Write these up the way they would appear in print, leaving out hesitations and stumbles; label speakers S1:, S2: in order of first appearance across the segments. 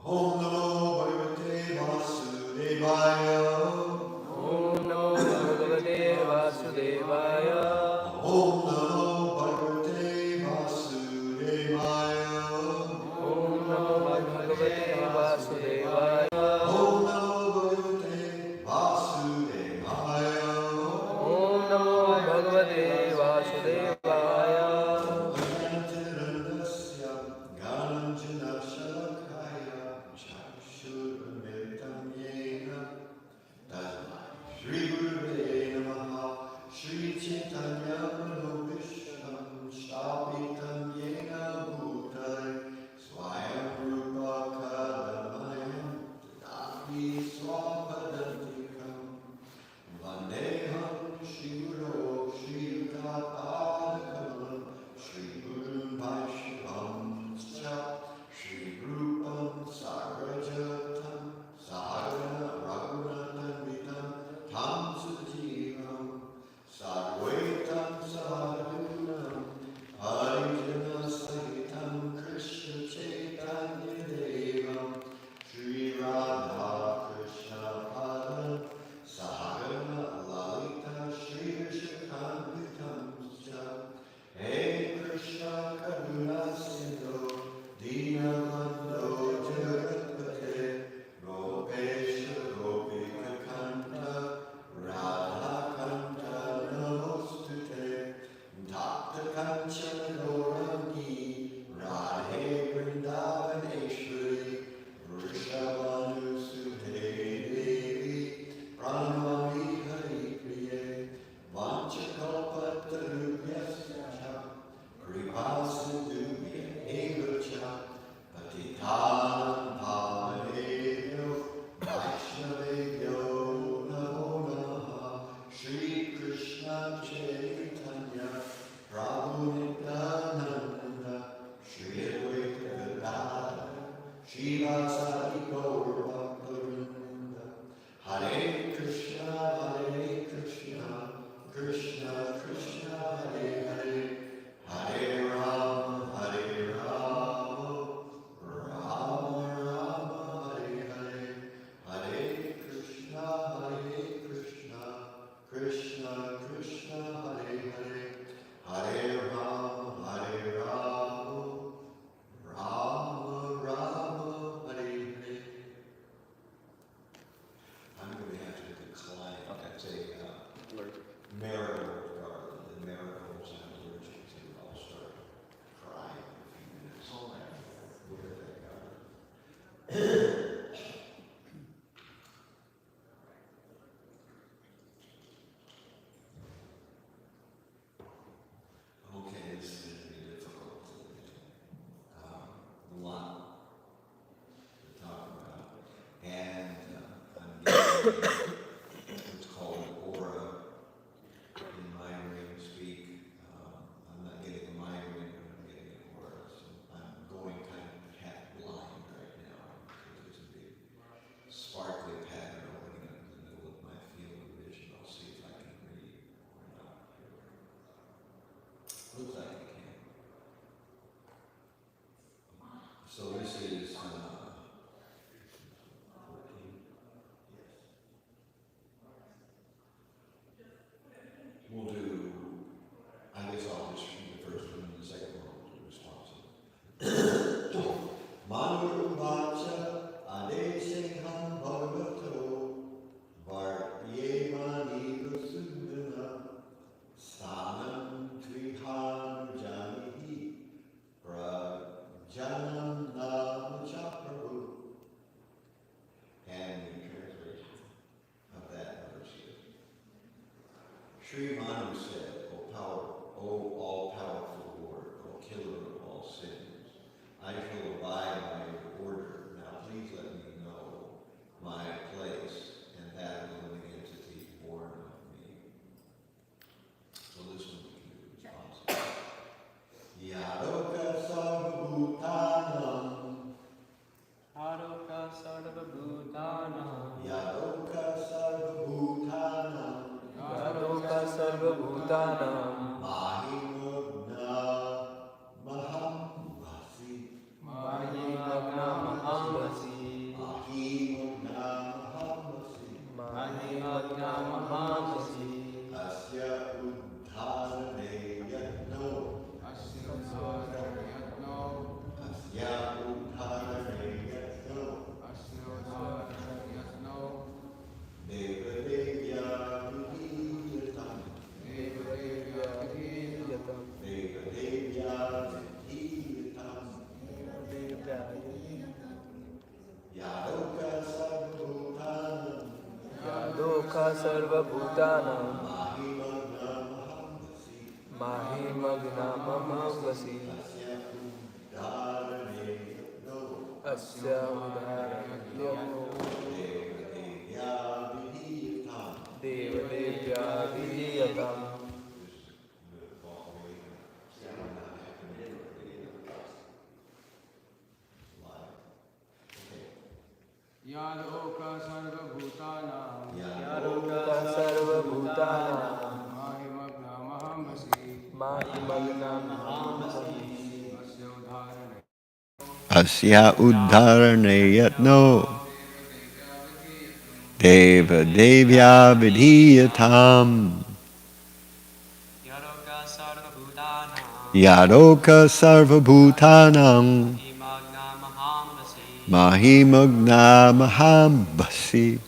S1: Om Namo Bhagavate Vasudevaya.
S2: Om Namo Bhagavate Vasudevaya.
S1: Om Namo Bhagavate Vasudevaya.
S2: Om Namo Bhagavate Vasudevaya.
S1: Om Namo Bhagavate Vasudevaya.
S2: Om Namo Bhagavate Vasudevaya.
S1: Shri Gurave Namaha, Shri Chaitanya Manobhishtam, Shtapitam Yena Bhutale, Swayam Rupa Kadamayam, Tadapi Swapadantikam, Vandeham Shri Guru, Shri Yudapadakalam, Shri Guru Vaishnavam Cha, Shri Rupam Sagrajatam, Sarana Raghunatam Vitam, Tam Sujivam, Sarvaitam Sadhunam, Harijana Sahitam, Krishna Chaitanya Devam, Shri Radha Krishna Padam, Sahagana Lalita, Shri Vishakam Cha, Hey Krishna Karuna Sindhu, Dinabandho Jagatpate, Gopesha Gopika Kanta, Radha Kanta Namostute, Dr. Candśekhara Svāmi, Radhe Vrindavaneshwari, Vrishabhanusute Devi, Pranamami Hari Priye, Vanchakalpatarubhyasya, Kripa Sindhubhya eva cha, Patitanam Pavanebhyo, Vaishnavebhyo Namo Namaha, Shri Krishna Chaitanya, Prabhu Nityananda, Shri Advaita Gadadhara, Srivasadi Gaur Bhakta-vrinda, Hare Krishna, Krishna Krishna, Hare Hare, Hare Rama.
S2: sarvabhutanam mahimagnamamavasi asya udaranayatno devadevya vidiyatam.
S3: Yadoka sarvabhutanam
S2: Mahimagnamahambasi
S1: Asya uddharane yatno deva devya vidhiyatam yadoka sarvabhutanam mahimagnamahambasi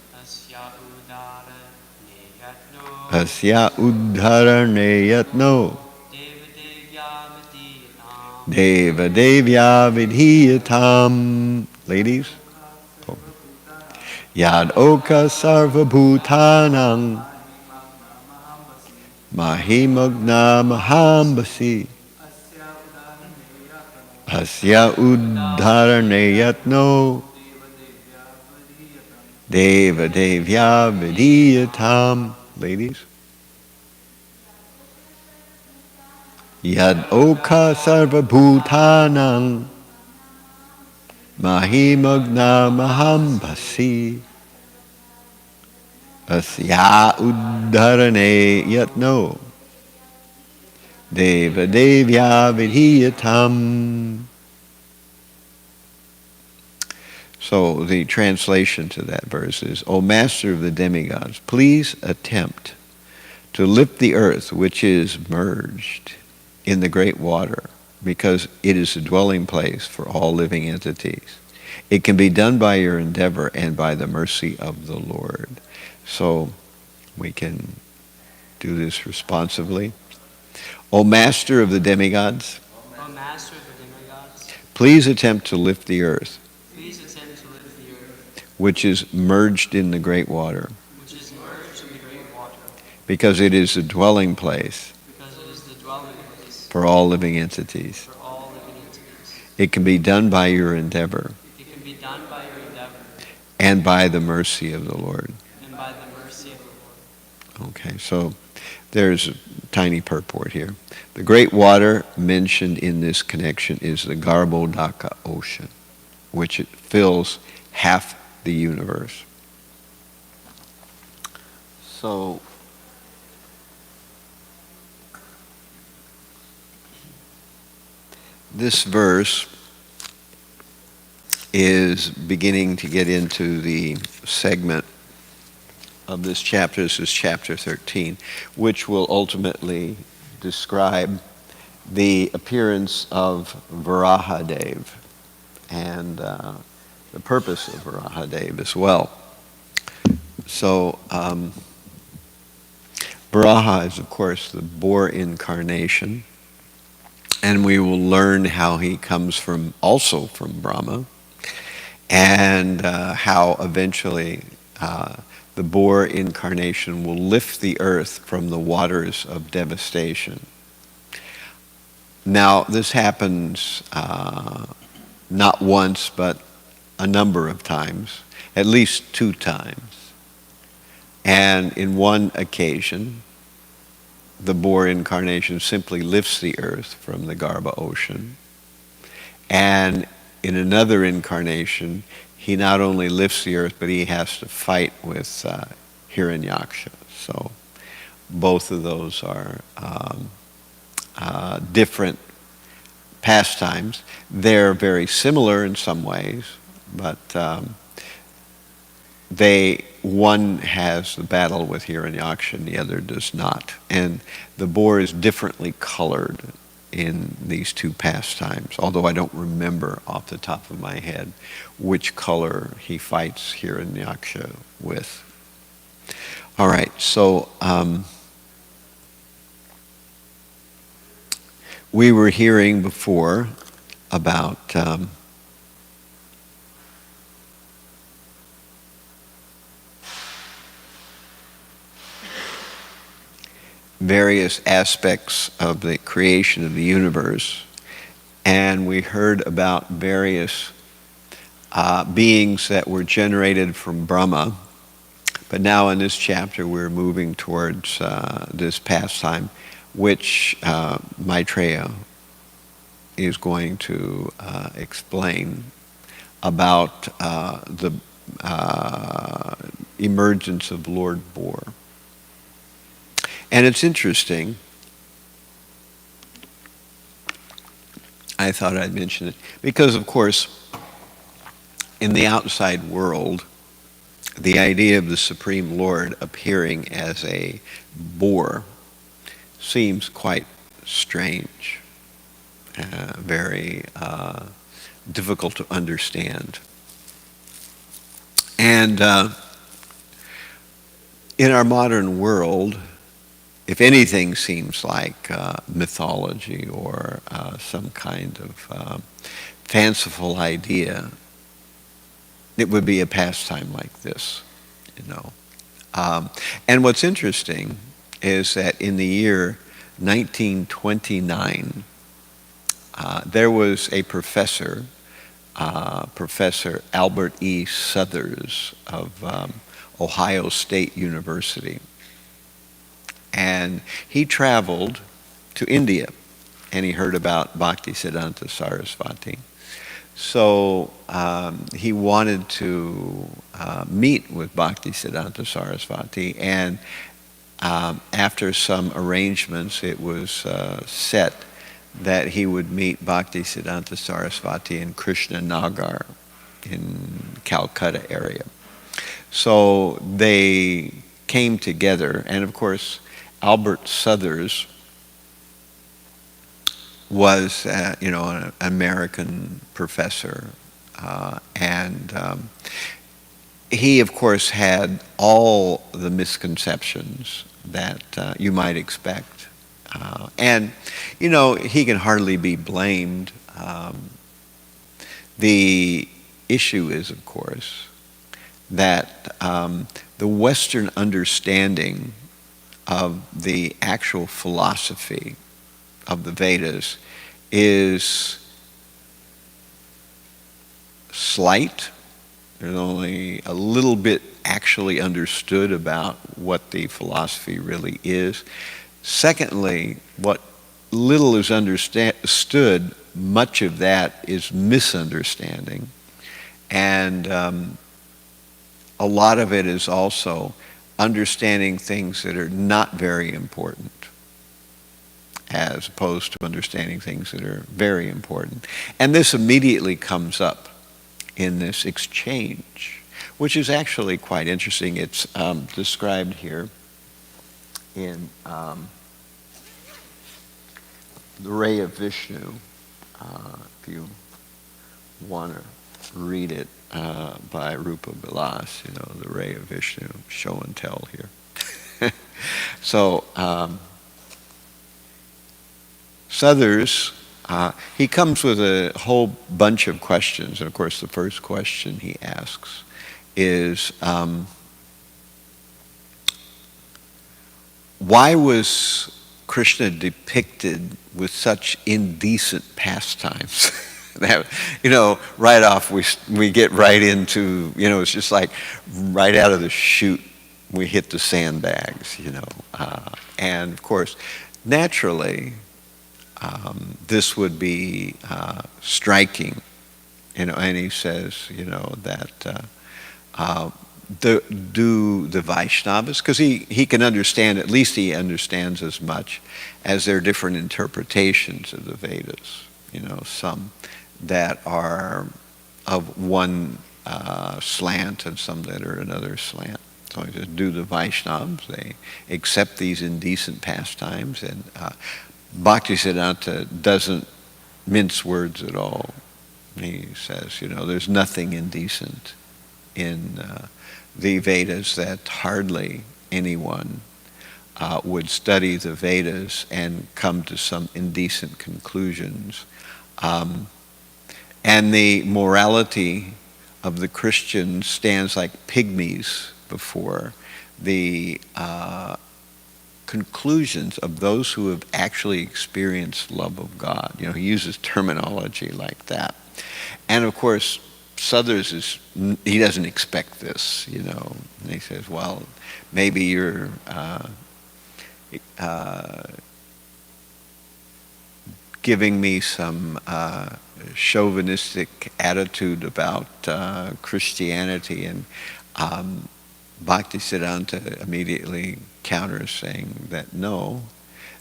S1: asya uddharane yatno deva devya vidhiyatam. Ladies, yadoka sarvabhutanam mahimagnamahambasi asya uddharane yatno deva devya vidhiyatam. Ladies, yadoka sarvabhutanam mahimagnamahambasi asya uddharane yatno deva devya vidhiyatam. So the translation to that verse is, O Master of the demigods, please attempt to lift the earth which is merged in the great water, because it is a dwelling place for all living entities. It can be done by your endeavor and by the mercy of the Lord. So we can do this responsively. O Master of the demigods, please attempt to lift the earth which is merged in the great water, because it is a dwelling place for all living entities. It can be done by your endeavor and by the mercy of the Lord. Okay, so there's a tiny purport here. The great water mentioned in this connection is the Garbhodaka ocean, which it fills half the universe. So this verse is beginning to get into the segment of this chapter. This is chapter 13, which will ultimately describe the appearance of Varahadev and the purpose of Varahadev as well. So Varaha is, of course, the boar incarnation, and we will learn how he comes also from Brahma, and how eventually the boar incarnation will lift the earth from the waters of devastation. Now, this happens not once, but a number of times, at least 2 times. And in one occasion, the boar incarnation simply lifts the earth from the Garbha ocean. And in another incarnation, he not only lifts the earth, but he has to fight with Hiranyaksha. So both of those are different pastimes. They're very similar in some ways, but one has the battle with Hiranyaksha and the other does not. And the boar is differently colored in these 2 pastimes, although I don't remember off the top of my head which color he fights Hiranyaksha with. All right, so we were hearing before about various aspects of the creation of the universe, and we heard about various beings that were generated from Brahma. But now in this chapter we're moving towards this pastime, which Maitreya is going to explain about the emergence of Lord Boar. And it's interesting, I thought I'd mention it, because of course in the outside world, the idea of the Supreme Lord appearing as a boar seems quite strange, very difficult to understand. And in our modern world, if anything seems like mythology or some kind of fanciful idea, it would be a pastime like this, you know. And what's interesting is that in the year 1929, there was a professor, Professor Albert E. Southers of Ohio State University. And he traveled to India, and he heard about Bhaktisiddhanta Sarasvati. So he wanted to meet with Bhaktisiddhanta Sarasvati, and after some arrangements, it was set that he would meet Bhaktisiddhanta Sarasvati in Krishna Nagar in Calcutta area. So they came together, and of course, Albert Southers was, an American professor, and he, of course, had all the misconceptions that you might expect. And, he can hardly be blamed. The issue is, of course, that the Western understanding of the actual philosophy of the Vedas is slight. There's only a little bit actually understood about what the philosophy really is. Secondly, what little is understood, much of that is misunderstanding. And a lot of it is also understanding things that are not very important, as opposed to understanding things that are very important. And this immediately comes up in this exchange, which is actually quite interesting. It's described here in The Ray of Vishnu, if you want to read it, by Rupa Vilas, The Ray of Vishnu, show and tell here. So, Southers, he comes with a whole bunch of questions. And of course, the first question he asks is, why was Krishna depicted with such indecent pastimes? That, right off we get right into, it's just like right out of the chute we hit the sandbags, and of course, naturally, this would be striking, and he says, that do the Vaishnavas, because he can understand, at least he understands as much as there are different interpretations of the Vedas, some that are of one slant and some that are another slant. So he says, do the Vaishnavas, they accept these indecent pastimes, and Bhaktisiddhanta doesn't mince words at all. He says, there's nothing indecent in the Vedas, that hardly anyone would study the Vedas and come to some indecent conclusions. And the morality of the Christians stands like pygmies before the conclusions of those who have actually experienced love of God. He uses terminology like that. And of course, Southers he doesn't expect this, And he says, well, maybe you're giving me some chauvinistic attitude about Christianity, and Bhaktisiddhanta immediately counters, saying that no,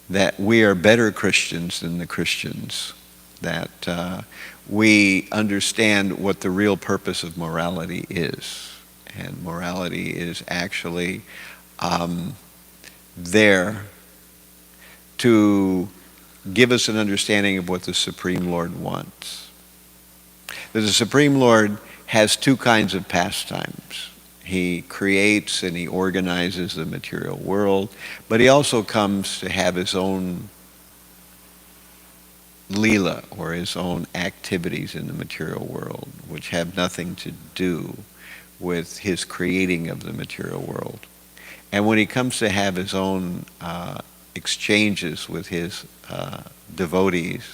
S1: that we are better Christians than the Christians, that we understand what the real purpose of morality is. And morality is actually there to give us an understanding of what the Supreme Lord wants. That the Supreme Lord has two kinds of pastimes. He creates and he organizes the material world, but he also comes to have his own lila, or his own activities in the material world, which have nothing to do with his creating of the material world. And when he comes to have his own exchanges with his devotees,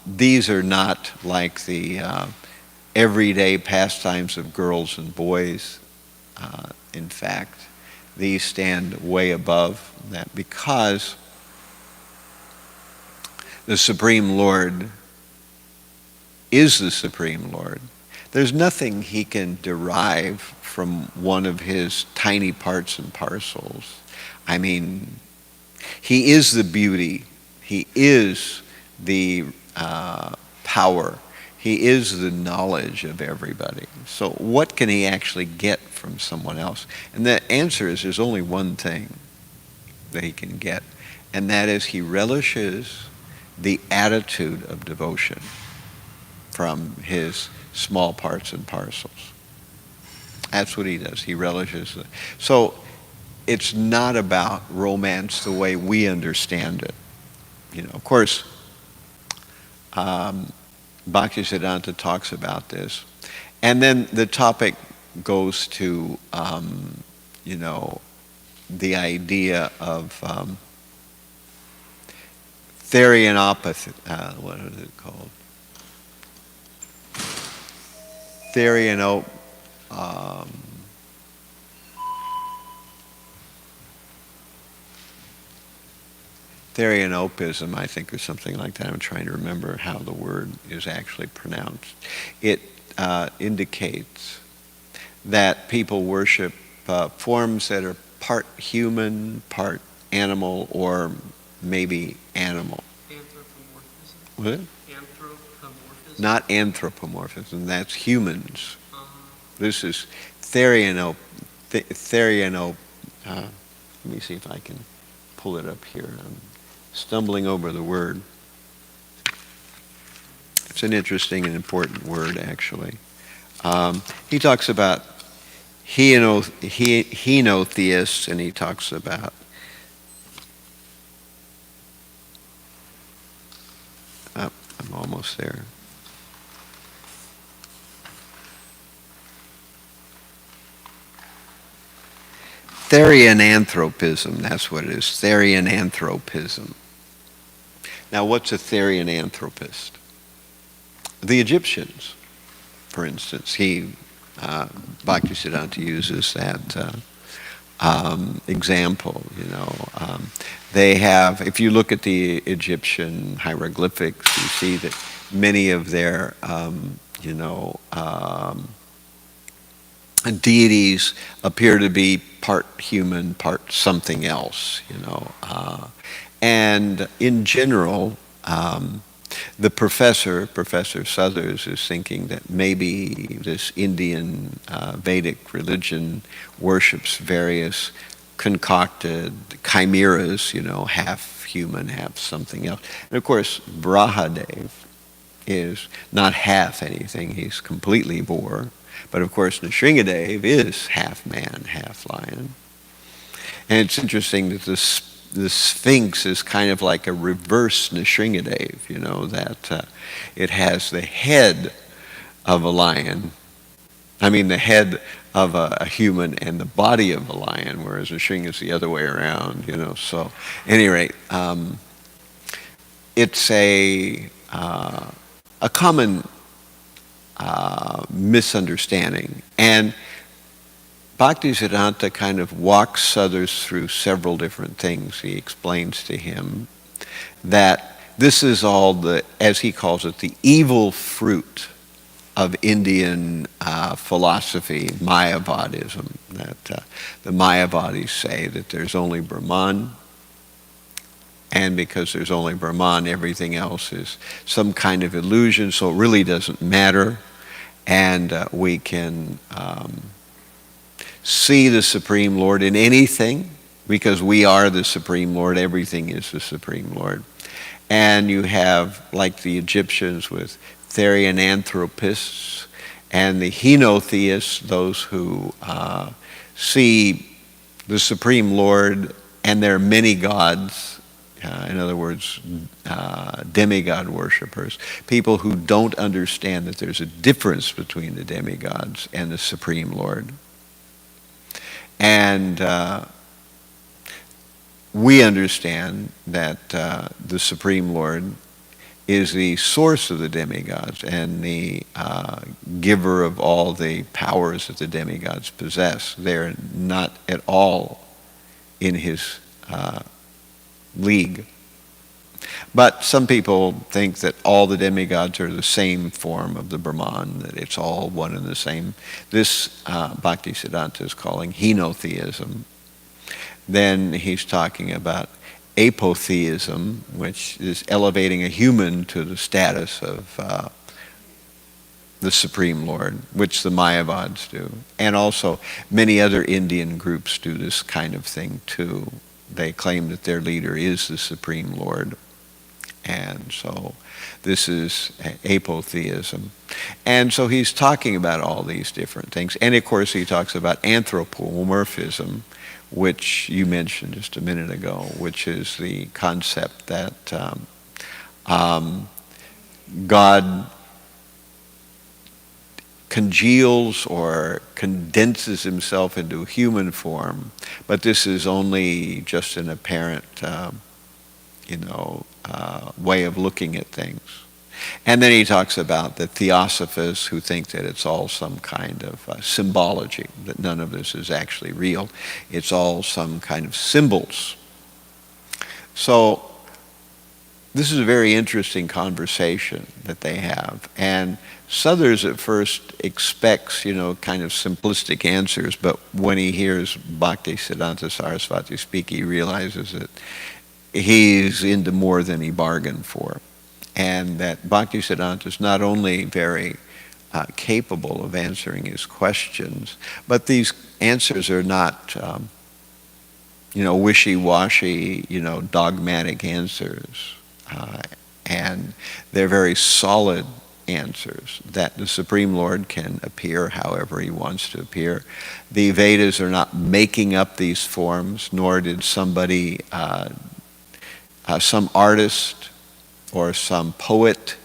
S1: these are not like the everyday pastimes of girls and boys. In fact, these stand way above that, because the Supreme Lord is the Supreme Lord. There's nothing he can derive from one of his tiny parts and parcels. I mean, he is the beauty. He is the power. He is the knowledge of everybody. So what can he actually get from someone else? And the answer is there's only one thing that he can get, and that is he relishes the attitude of devotion from his small parts and parcels. That's what he does. He relishes it. So it's not about romance the way we understand it. Of course, Bhaktisiddhanta talks about this. And then the topic goes to, the idea of Therianopathy. What is it called? Therianopism, I think, or something like that. I'm trying to remember how the word is actually pronounced. It indicates that people worship forms that are part human, part animal, or maybe animal.
S4: Anthropomorphism?
S1: What?
S4: Anthropomorphism?
S1: Not anthropomorphism, that's humans. This is let me see if I can pull it up here. I'm stumbling over the word. It's an interesting and important word, actually. He talks about henotheists, and he talks about I'm almost there. Therianthropism, that's what it is. Therianthropism. Now, what's a Therianthropist? The Egyptians, for instance. Bhaktisiddhanta uses that example. They have, if you look at the Egyptian hieroglyphics, you see that many of their, deities appear to be part human, part something else, And in general, the Professor Southers, is thinking that maybe this Indian Vedic religion worships various concocted chimeras, half human, half something else. And of course, Brahadev is not half anything, he's completely boar. But of course, Nrsingadev is half man, half lion. And it's interesting that the Sphinx is kind of like a reverse Nrsingadev, that it has the head of a lion I mean, the head of a human and the body of a lion, whereas a shing is the other way around, you know. So, at any rate, it's a common misunderstanding. And Bhaktisiddhanta kind of walks others through several different things. He explains to him that this is all the, as he calls it, the evil fruit of Indian philosophy, Mayavadism. That the Mayavadis say that there's only Brahman, and because there's only Brahman, everything else is some kind of illusion, so it really doesn't matter. And we can see the Supreme Lord in anything, because we are the Supreme Lord. Everything is the Supreme Lord. And you have, like the Egyptians, with Therianthropists, and the henotheists, those who see the Supreme Lord and there are many gods, in other words, demigod worshippers, people who don't understand that there's a difference between the demigods and the Supreme Lord. And we understand that the Supreme Lord is the source of the demigods and the giver of all the powers that the demigods possess. They're not at all in his league. But some people think that all the demigods are the same form of the Brahman, that it's all one and the same. This Bhaktisiddhanta is calling henotheism. Then he's talking about apotheism, which is elevating a human to the status of the Supreme Lord, which the Mayavads do. And also many other Indian groups do this kind of thing too. They claim that their leader is the Supreme Lord. And so this is apotheism. And so he's talking about all these different things. And of course he talks about anthropomorphism, which you mentioned just a minute ago, which is the concept that God congeals or condenses himself into human form, but this is only just an apparent, way of looking at things. And then he talks about the theosophists who think that it's all some kind of symbology, that none of this is actually real. It's all some kind of symbols. So this is a very interesting conversation that they have. And Southers at first expects, kind of simplistic answers, but when he hears Bhaktisiddhanta Saraswati speak, he realizes that he's into more than he bargained for. And that Bhaktisiddhanta is not only very capable of answering his questions, but these answers are not, wishy-washy, dogmatic answers. And they're very solid answers that the Supreme Lord can appear however he wants to appear. The Vedas are not making up these forms, nor did somebody, some artist or some poet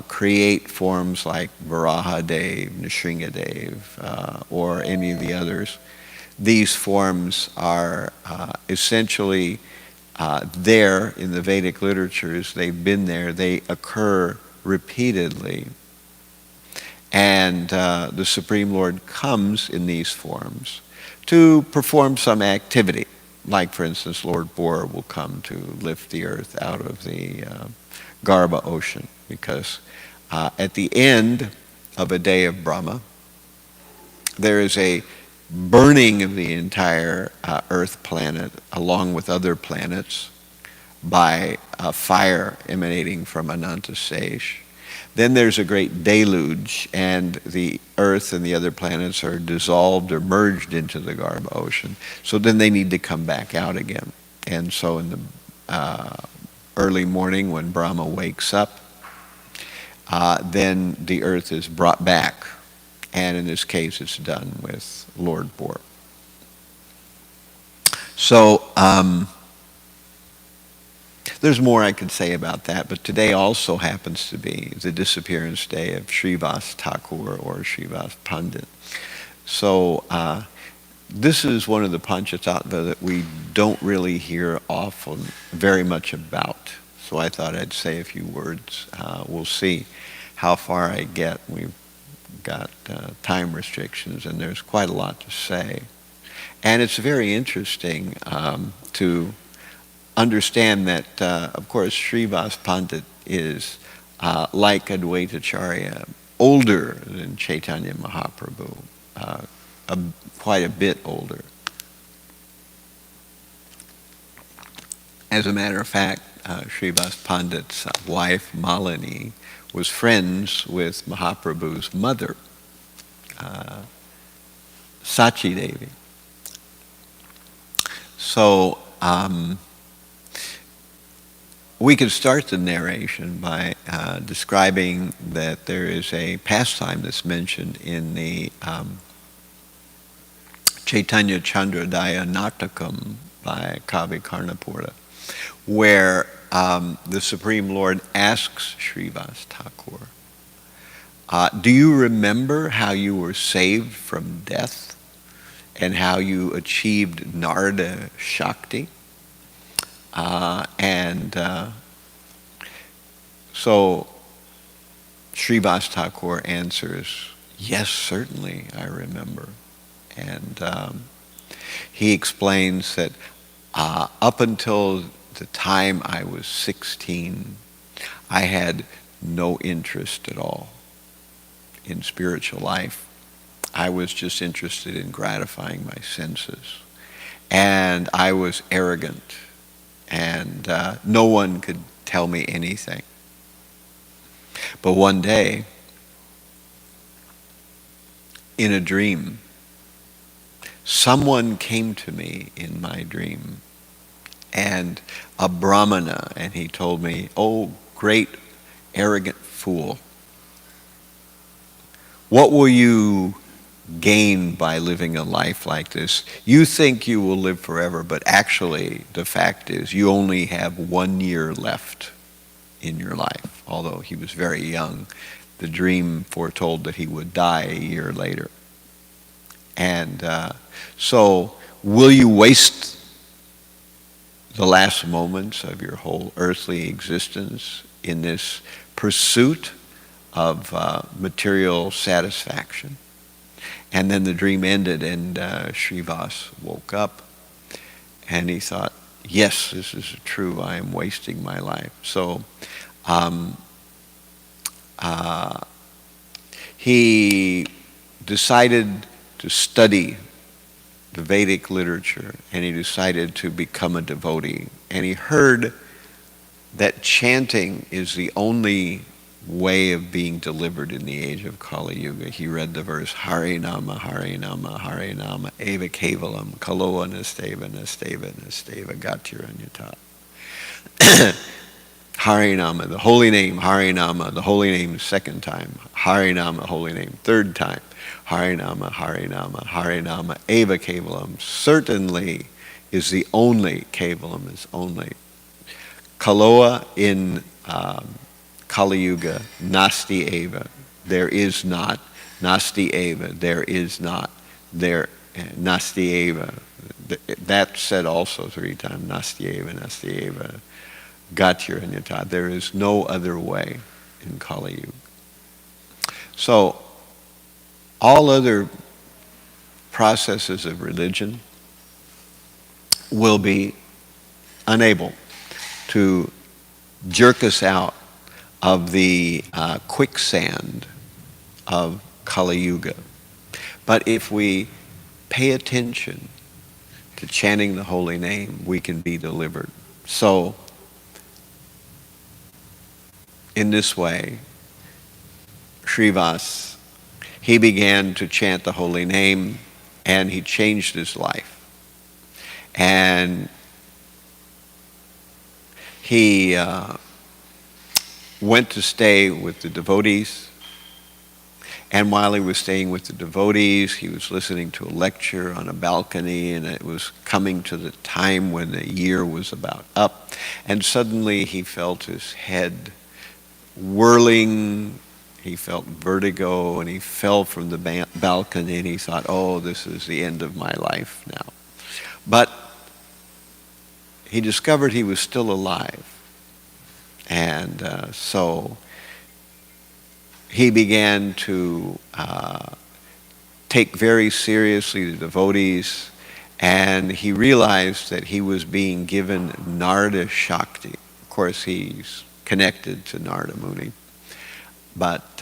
S1: create forms like Varahadev, Nrsingadev, or any of the others. These forms are essentially there in the Vedic literatures. They've been there. They occur repeatedly. And the Supreme Lord comes in these forms to perform some activity. Like, for instance, Lord Bora will come to lift the earth out of the Garbha ocean, because at the end of a day of Brahma, there is a burning of the entire earth planet along with other planets by a fire emanating from Anantasesh. Then there's a great deluge, and the earth and the other planets are dissolved or merged into the Garbha ocean. So then they need to come back out again. And so in the early morning when Brahma wakes up, then the earth is brought back. And in this case, it's done with Lord Bora. There's more I could say about that, but today also happens to be the disappearance day of Srivas Thakur or Srivas Pandit. So this is one of the Panchatattva that we don't really hear often very much about. So I thought I'd say a few words. We'll see how far I get. We've got time restrictions, and there's quite a lot to say. And it's very interesting to understand that, of course, Srivas Pandit is like Advaitacharya, older than Chaitanya Mahaprabhu, quite a bit older. As a matter of fact, Srivas Pandit's wife, Malini, was friends with Mahaprabhu's mother, Sachi Devi. So we could start the narration by describing that there is a pastime that's mentioned in the Chaitanya Chandrodaya Natakam by Kavi Karnapura, where the Supreme Lord asks Srivas Thakur, do you remember how you were saved from death and how you achieved Narada Shakti? So Srivas Thakur answers, yes, certainly, I remember. And he explains that up until the time I was 16, I had no interest at all in spiritual life. I was just interested in gratifying my senses. And I was arrogant, and no one could tell me anything. But one day, in a dream, someone came to me in my dream, and a brahmana, and he told me, oh, great arrogant fool, what will you gain by living a life like this? You think you will live forever, but actually the fact is you only have 1 year left in your life. Although he was very young, the dream foretold that he would die a year later. And so will you waste the last moments of your whole earthly existence in this pursuit of material satisfaction? And then the dream ended, and Srivas woke up, and he thought, yes, this is true, I am wasting my life. So he decided to study the Vedic literature, and he decided to become a devotee. And he heard that chanting is the only way of being delivered in the age of Kali Yuga. He read the verse, Hari Nama, Hari Nama, Hari Nama, Eva Kevalam, Kaloa Nasteva, Nasteva, Nasteva, Gatiranyata. Hari Nama, the holy name, Hari Nama, the holy name second time, Hari Nama, holy name third time, Hari Nama, Hari Nama, Hari Nama, Eva Kevalam, certainly is the only, Kevalam is only. Kaloa in Kali Yuga, Nasti Eva, there is not. Nasti Eva, there is not. There, Nasti Eva. That's said also 3 times. Nasti Eva, Nasti Eva. Gatiranyata. There is no other way in Kali Yuga. So, all other processes of religion will be unable to jerk us out of the quicksand of Kali Yuga. But if we pay attention to chanting the holy name, we can be delivered. So, in this way, Srivas, he began to chant the holy name, and he changed his life. And he went to stay with the devotees, And while he was staying with the devotees, he was listening to a lecture on a balcony, and it was coming to the time when the year was about up. And suddenly he felt his head whirling, he felt vertigo, and he fell from the balcony, and he thought, oh, this is the end of my life now. But he discovered he was still alive. And so he began to take very seriously the devotees, and he realized that he was being given Narada Shakti. Of course, he's connected to Narada Muni. But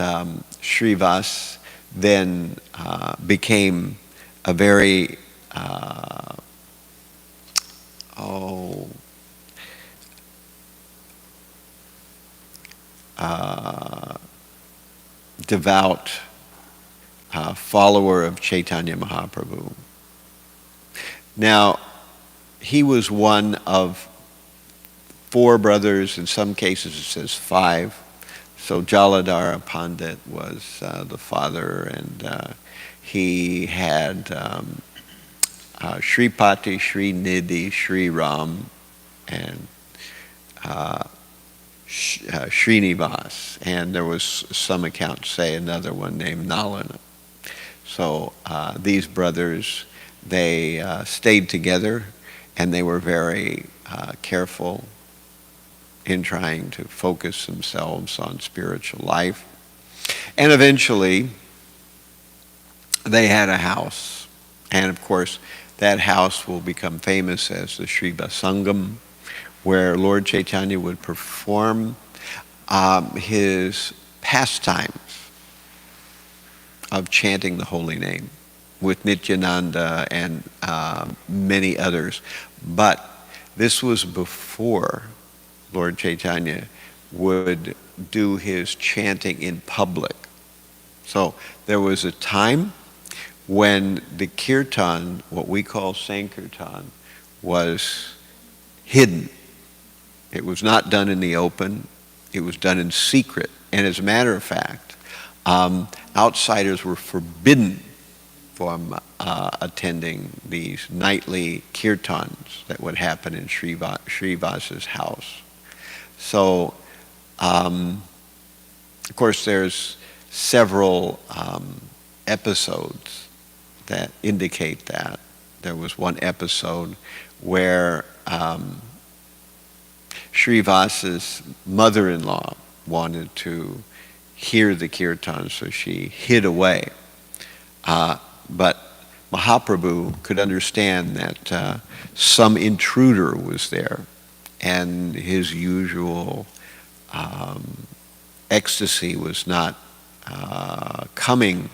S1: Srivas then became a very devout follower of Chaitanya Mahaprabhu. Now, he was one of 4 brothers. In some cases it says 5. So Jaladhara Pandit was the father, and he had Sripati, Srinidhi, Sri Ram, and Srinivas, and there was some accounts say another one named Nalana. So these brothers, they stayed together, and they were very careful in trying to focus themselves on spiritual life. And eventually, they had a house, and of course, that house will become famous as the Sriva Sangam, where Lord Chaitanya would perform his pastimes of chanting the holy name with Nityananda and many others. But this was before Lord Chaitanya would do his chanting in public. So there was a time when the kirtan, what we call Sankirtan, was hidden. It was not done in the open. It was done in secret. And as a matter of fact, outsiders were forbidden from attending these nightly kirtans that would happen in Srivas's house. So, of course, there's several episodes that indicate that. There was one episode where Srivas's mother-in-law wanted to hear the kirtan, so she hid away. But Mahaprabhu could understand that some intruder was there, and his usual ecstasy was not coming.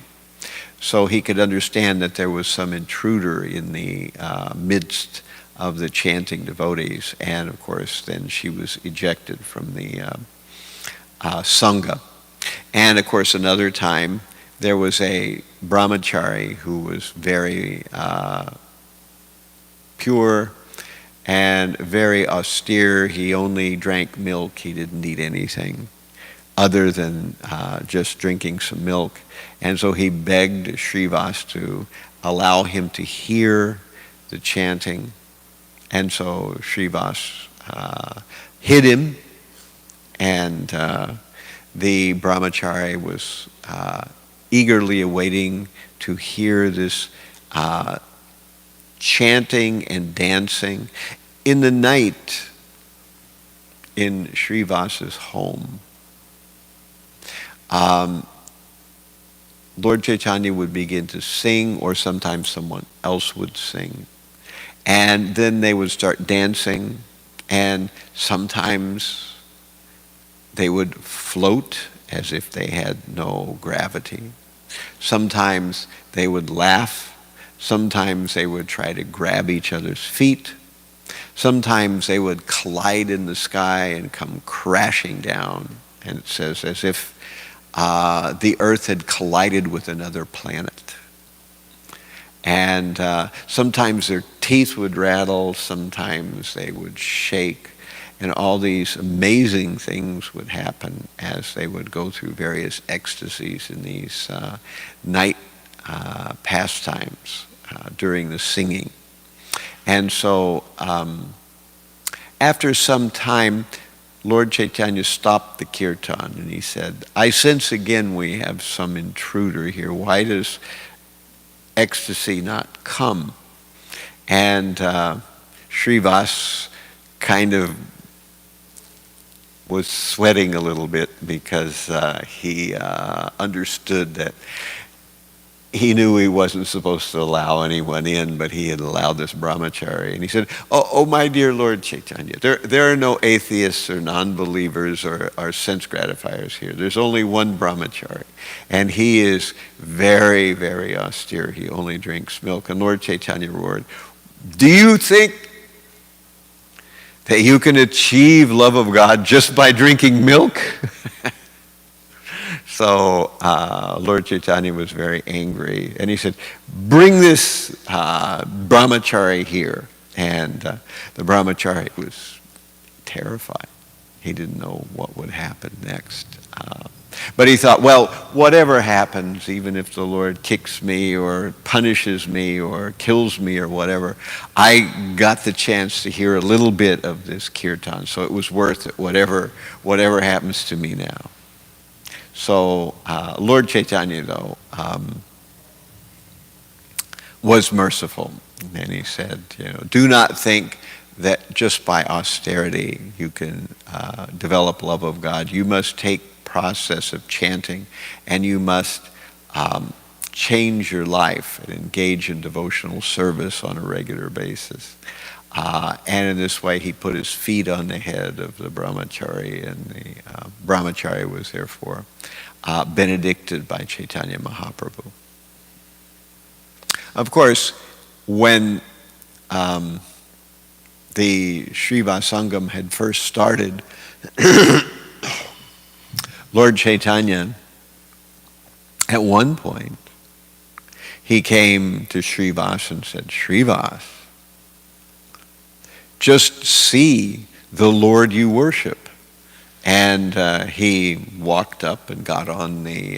S1: So he could understand that there was some intruder in the midst of the chanting devotees, and of course then she was ejected from the Sangha. And of course another time there was a brahmachari who was very pure and very austere. He only drank milk. He didn't eat anything other than just drinking some milk. And so he begged Srivas to allow him to hear the chanting. And so Srivas hid him, and the brahmachari was eagerly awaiting to hear this chanting and dancing. In the night, in Srivas's home, Lord Chaitanya would begin to sing, or sometimes someone else would sing. And then they would start dancing, and sometimes they would float as if they had no gravity. Sometimes they would laugh. Sometimes they would try to grab each other's feet. Sometimes they would collide in the sky and come crashing down. And it says as if the earth had collided with another planet. And sometimes their teeth would rattle, sometimes they would shake. And all these amazing things would happen as they would go through various ecstasies in these night pastimes during the singing. And so after some time, Lord Chaitanya stopped the kirtan and he said, I sense again we have some intruder here. Why does ecstasy not come? And Srivas kind of was sweating a little bit because he understood that he knew he wasn't supposed to allow anyone in, but he had allowed this brahmachari. And he said, oh my dear Lord Chaitanya, there are no atheists or non-believers or sense gratifiers here. There's only one brahmachari. And he is very, very austere. He only drinks milk. And Lord Chaitanya roared, do you think that you can achieve love of God just by drinking milk? So Lord Chaitanya was very angry, and he said, bring this brahmachari here. And the brahmachari was terrified. He didn't know what would happen next. But he thought, well, whatever happens, even if the Lord kicks me or punishes me or kills me or whatever, I got the chance to hear a little bit of this kirtan, so it was worth it, whatever happens to me now. So Lord Chaitanya, though, was merciful. And he said, do not think that just by austerity you can develop love of God. You must take process of chanting, and you must change your life and engage in devotional service on a regular basis. And in this way, he put his feet on the head of the brahmachari, and the brahmachari was therefore benedicted by Chaitanya Mahaprabhu. Of course, when the Srivas Sangam had first started, Lord Chaitanya, at one point, he came to Srivas and said, Srivas, just see the Lord you worship. And he walked up and got on the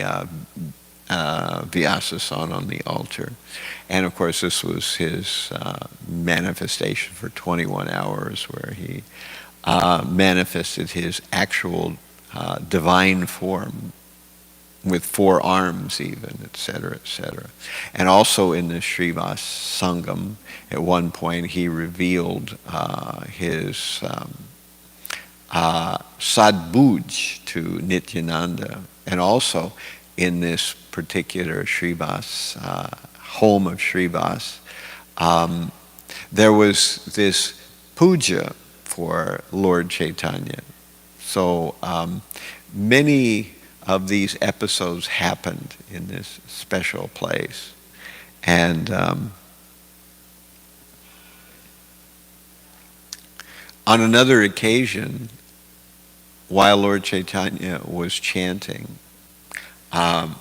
S1: Vyasasana on the altar. And of course, this was his manifestation for 21 hours, where he manifested his actual divine form with 4 arms even, etc., etc. And also in the Srivas Sangam, at one point he revealed his Sadbhuj to Nityananda. And also in this particular Srivas, home of Srivas, there was this puja for Lord Chaitanya. So many of these episodes happened in this special place. And on another occasion, while Lord Chaitanya was chanting, the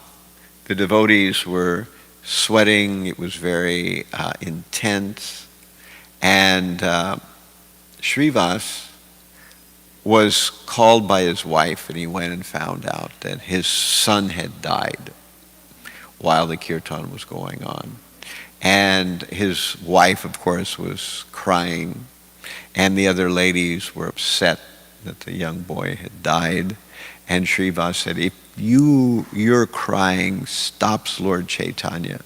S1: devotees were sweating. It was very intense. And Srivas was called by his wife, and he went and found out that his son had died while the kirtan was going on. And his wife, of course, was crying, and the other ladies were upset that the young boy had died. And Srivas said, if your crying stops Lord Chaitanya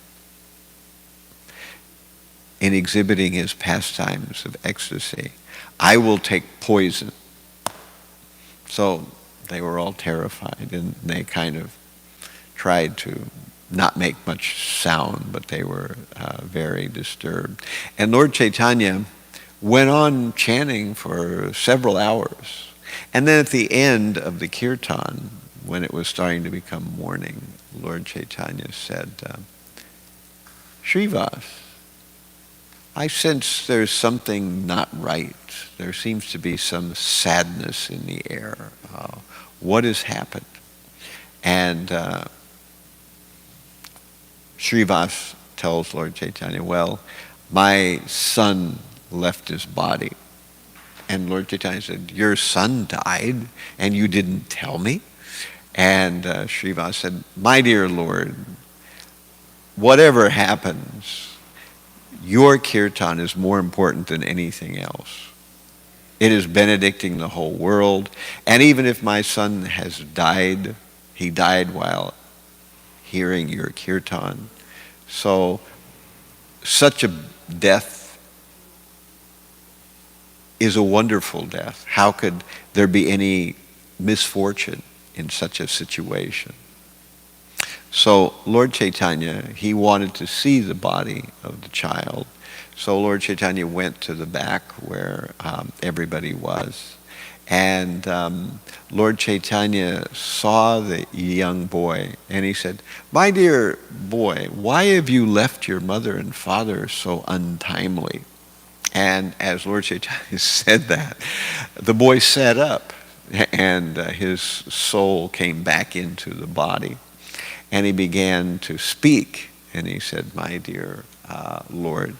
S1: in exhibiting his pastimes of ecstasy, I will take poison. So they were all terrified, and they kind of tried to not make much sound, but they were very disturbed. And Lord Chaitanya went on chanting for several hours. And then at the end of the kirtan, when it was starting to become morning, Lord Chaitanya said, Srivas, I sense there's something not right. There seems to be some sadness in the air. What has happened? And Srivas tells Lord Chaitanya, well, my son left his body. And Lord Chaitanya said, your son died and you didn't tell me? And Srivas said, my dear Lord, whatever happens, your kirtan is more important than anything else. It is benedicting the whole world. And even if my son has died, he died while hearing your kirtan. So such a death is a wonderful death. How could there be any misfortune in such a situation? So Lord Chaitanya, he wanted to see the body of the child. So Lord Chaitanya went to the back where everybody was. And Lord Chaitanya saw the young boy and he said, my dear boy, why have you left your mother and father so untimely? And as Lord Chaitanya said that, the boy sat up and his soul came back into the body. And he began to speak. And he said, my dear Lord,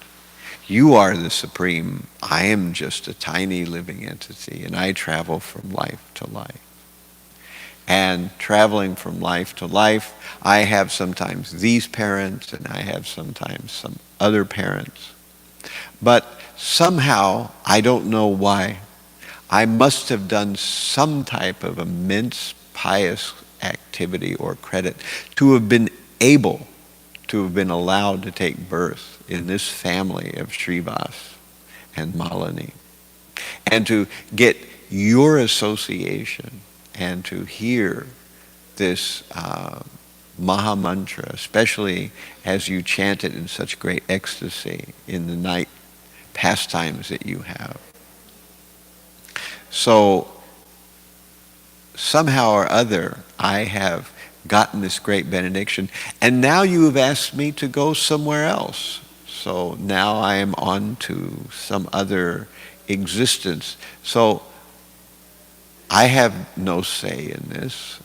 S1: you are the supreme. I am just a tiny living entity, and I travel from life to life. And traveling from life to life, I have sometimes these parents, and I have sometimes some other parents. But somehow, I don't know why, I must have done some type of immense pious activity or credit to have been able to have been allowed to take birth in this family of Srivas and Malini, and to get your association and to hear this Maha Mantra, especially as you chant it in such great ecstasy in the night pastimes that you have. So somehow or other, I have gotten this great benediction, and now you have asked me to go somewhere else. So now I am on to some other existence. So I have no say in this,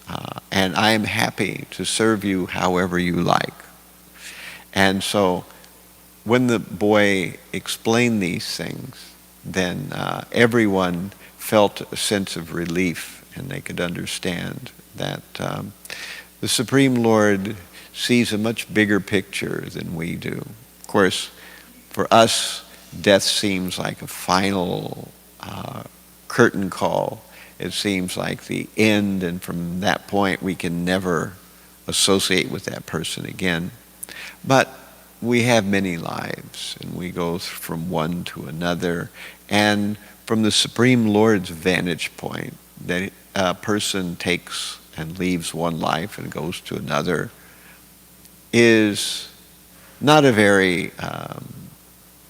S1: and I am happy to serve you however you like. And so when the boy explained these things, then everyone felt a sense of relief, and they could understand that the Supreme Lord sees a much bigger picture than we do. Of course, for us, death seems like a final curtain call. It seems like the end, and from that point we can never associate with that person again. But we have many lives, and we go from one to another. And from the Supreme Lord's vantage point, that a person takes and leaves one life and goes to another is not a very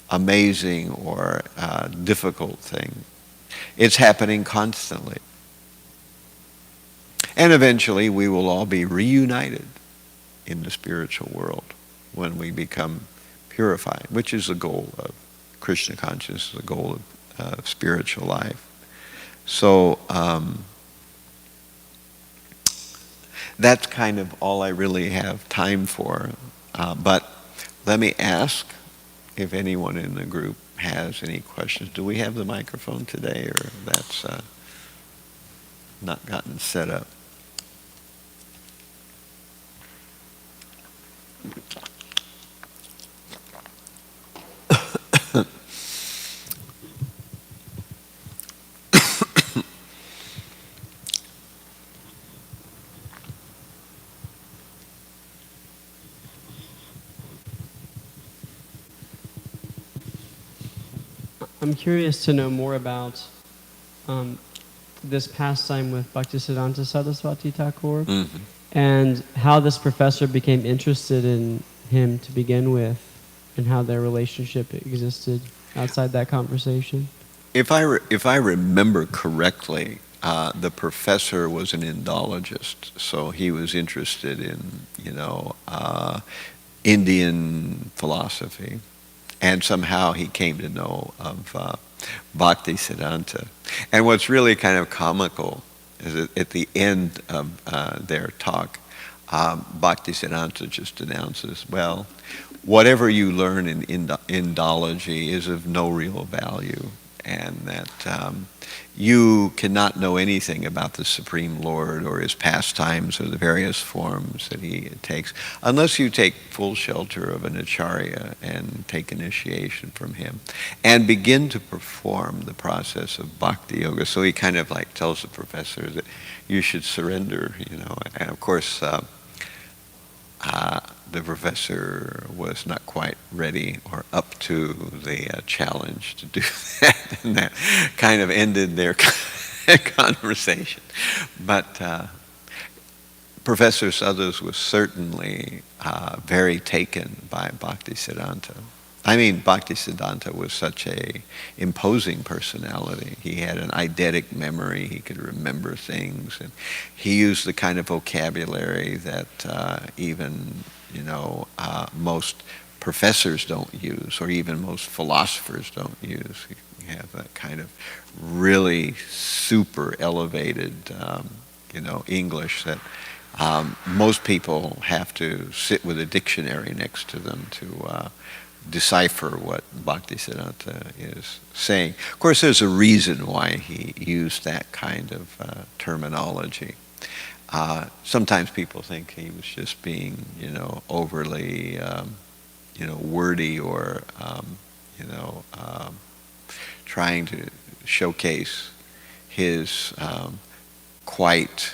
S1: amazing or difficult thing. It's happening constantly. And eventually we will all be reunited in the spiritual world when we become purified, which is the goal of Krishna consciousness, the goal of spiritual life. So that's kind of all I really have time for. But let me ask if anyone in the group has any questions. Do we have the microphone today, or that's not gotten set up?
S5: I'm curious to know more about this pastime with Bhaktisiddhanta Saraswati Thakur, and how this professor became interested in him to begin with, and how their relationship existed outside that conversation.
S1: If I remember correctly, the professor was an Indologist, so he was interested in Indian philosophy. And somehow he came to know of Bhaktisiddhanta. And what's really kind of comical is that at the end of their talk, Bhaktisiddhanta just announces, well, whatever you learn in Indology is of no real value. and that you cannot know anything about the Supreme Lord or his pastimes or the various forms that he takes unless you take full shelter of an acharya and take initiation from him and begin to perform the process of bhakti yoga. So he kind of like tells the professor that you should surrender, and of course the professor was not quite ready or up to the challenge to do that, and that kind of ended their conversation. But Professor Sadhus was certainly very taken by Bhaktisiddhanta. I mean, Bhaktisiddhanta was such a imposing personality. He had an eidetic memory. He could remember things, and he used the kind of vocabulary that even most professors don't use, or even most philosophers don't use. You have that kind of really super elevated, English that most people have to sit with a dictionary next to them to decipher what Bhaktisiddhanta is saying. Of course, there's a reason why he used that kind of terminology. Sometimes people think he was just being, overly, wordy or, trying to showcase his quite